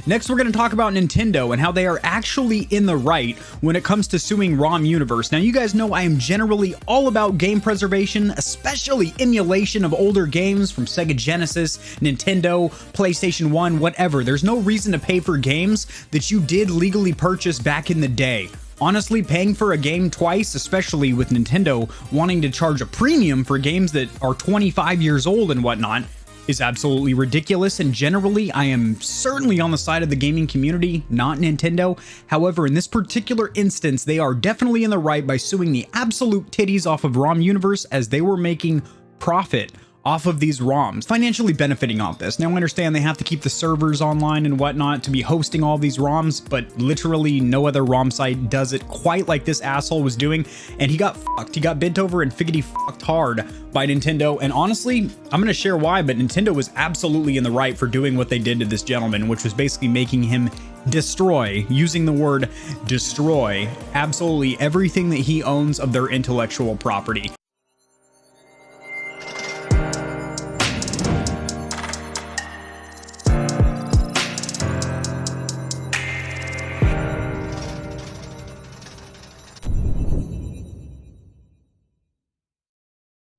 Next, we're going to talk about Nintendo and how they are actually in the right when it comes to suing RomUniverse. Now, you guys know I am generally all about game preservation, especially emulation of older games from Sega Genesis, Nintendo, PlayStation 1, whatever. There's no reason to pay for games that you did legally purchase back in the day. Honestly, paying for a game twice, especially with Nintendo wanting to charge a premium for games that are 25 years old and whatnot, is absolutely ridiculous, and generally I am certainly on the side of the gaming community, not Nintendo. However, in this particular instance, they are definitely in the right by suing the absolute titties off of RomUniverse, as they were making profit off of these ROMs, financially benefiting off this. Now, I understand they have to keep the servers online and whatnot to be hosting all these ROMs, but literally no other ROM site does it quite like this asshole was doing, and he got fucked. He got bent over and figgity fucked hard by Nintendo, and honestly, I'm gonna share why, but Nintendo was absolutely in the right for doing what they did to this gentleman, which was basically making him destroy, using the word destroy, absolutely everything that he owns of their intellectual property.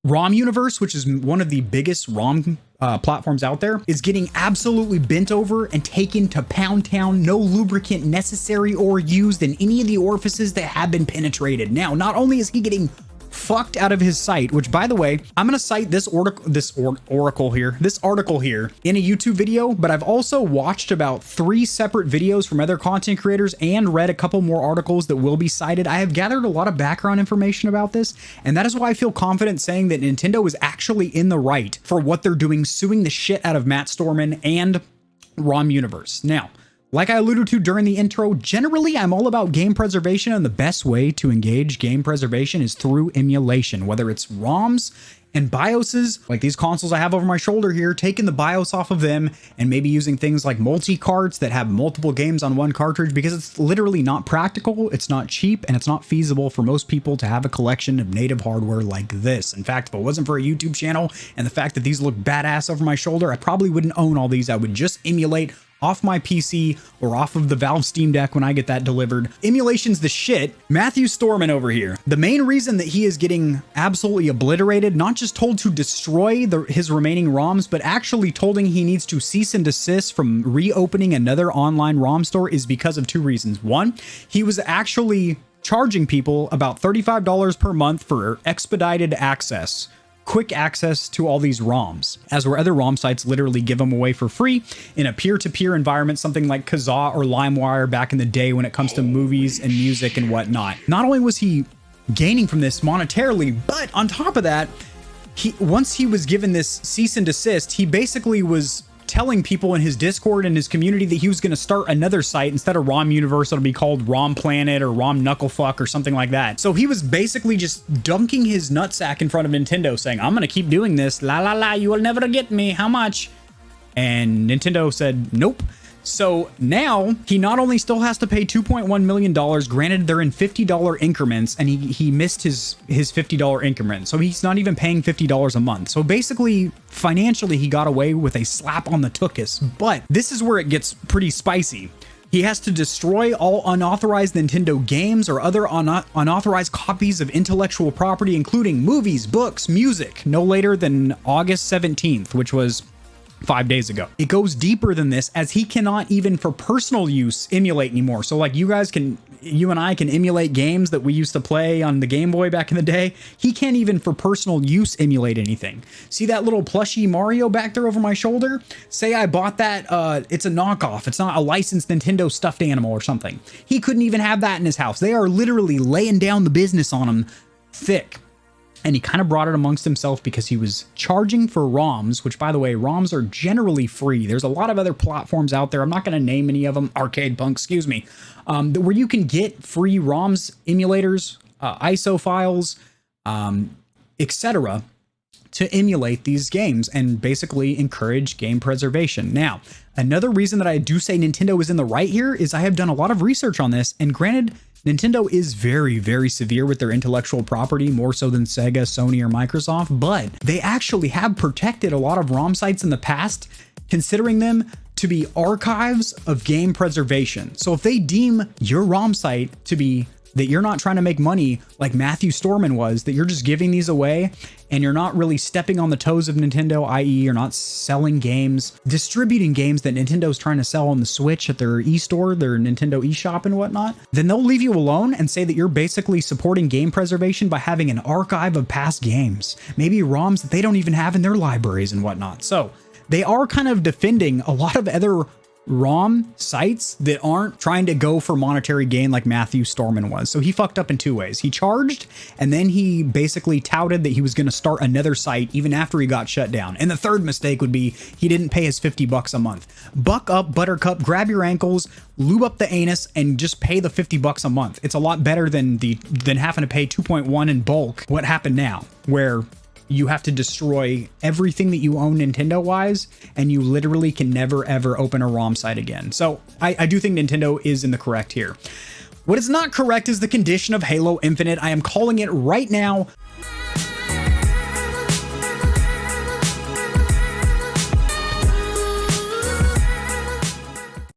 RomUniverse, which is one of the biggest ROM platforms out there, is getting absolutely bent over and taken to Pound Town. No lubricant necessary or used in any of the orifices that have been penetrated. Now, not only is he getting fucked out of his site, which, by the way, I'm gonna cite this article here in a YouTube video, but I've also watched about 3 separate videos from other content creators and read a couple more articles that will be cited. I have gathered a lot of background information about this, and that is why I feel confident saying that Nintendo is actually in the right for what they're doing, suing the shit out of Matt Storman and RomUniverse. Now, like I alluded to during the intro, generally I'm all about game preservation, and the best way to engage game preservation is through emulation, whether it's ROMs and BIOSes, like these consoles I have over my shoulder here, taking the BIOS off of them and maybe using things like multi-carts that have multiple games on one cartridge, because it's literally not practical, it's not cheap, and it's not feasible for most people to have a collection of native hardware like this. In fact, if it wasn't for a YouTube channel and the fact that these look badass over my shoulder, I probably wouldn't own all these. I would just emulate off my PC or off of the Valve Steam Deck when I get that delivered. Emulation's the shit. Matthew Storman over here, the main reason that he is getting absolutely obliterated, not just told to destroy his remaining ROMs, but actually told him he needs to cease and desist from reopening another online ROM store, is because of 2 reasons. One, he was actually charging people about $35 per month for expedited access, quick access to all these ROMs, as where other ROM sites literally give them away for free in a peer-to-peer environment, something like Kazaa or LimeWire back in the day when it comes to movies and music and whatnot. Not only was he gaining from this monetarily, but on top of that, once he was given this cease and desist, he basically was telling people in his Discord and his community that he was going to start another site. Instead of RomUniverse, it'll be called ROM Planet or ROM Knucklefuck or something like that. So he was basically just dunking his nutsack in front of Nintendo, saying, I'm going to keep doing this. La la la, you will never get me. How much? And Nintendo said, nope. So now he not only still has to pay $2.1 million, granted they're in $50 increments, and he missed his $50 increment. So he's not even paying $50 a month. So basically, financially, he got away with a slap on the tuchus. But this is where it gets pretty spicy. He has to destroy all unauthorized Nintendo games or other unauthorized copies of intellectual property, including movies, books, music, no later than August 17th, which was 5 days ago. It goes deeper than this, as he cannot even for personal use emulate anymore. So like you and I can emulate games that we used to play on the Game Boy back in the day. He can't even for personal use emulate anything. See that little plushie Mario back there over my shoulder? Say I bought that, it's a knockoff. It's not a licensed Nintendo stuffed animal or something. He couldn't even have that in his house. They are literally laying down the business on him thick. And he kind of brought it amongst himself because he was charging for ROMs, which, by the way, ROMs are generally free. There's a lot of other platforms out there. I'm not going to name any of them. Arcade Punk, excuse me. Where you can get free ROMs, emulators, ISO files, etc. to emulate these games and basically encourage game preservation. Now, another reason that I do say Nintendo is in the right here is I have done a lot of research on this, and granted, Nintendo is very, very severe with their intellectual property, more so than Sega, Sony, or Microsoft, but they actually have protected a lot of ROM sites in the past, considering them to be archives of game preservation. So if they deem your ROM site to be that you're not trying to make money like Matthew Storman was, that you're just giving these away and you're not really stepping on the toes of Nintendo, i.e. you're not selling games, distributing games that Nintendo's trying to sell on the Switch at their e-store, their Nintendo eShop and whatnot, then they'll leave you alone and say that you're basically supporting game preservation by having an archive of past games, maybe ROMs that they don't even have in their libraries and whatnot. So they are kind of defending a lot of other ROM sites that aren't trying to go for monetary gain like Matthew Storman was. So he fucked up in two ways. He charged, and then he basically touted that he was going to start another site even after he got shut down. And the third mistake would be he didn't pay his $50 a month. Buck up, Buttercup, grab your ankles, lube up the anus, and just pay the $50 a month. It's a lot better than having to pay 2.1 in bulk. What happened now, where you have to destroy everything that you own Nintendo-wise, and you literally can never, ever open a ROM site again. So I do think Nintendo is in the correct here. What is not correct is the condition of Halo Infinite. I am calling it right now.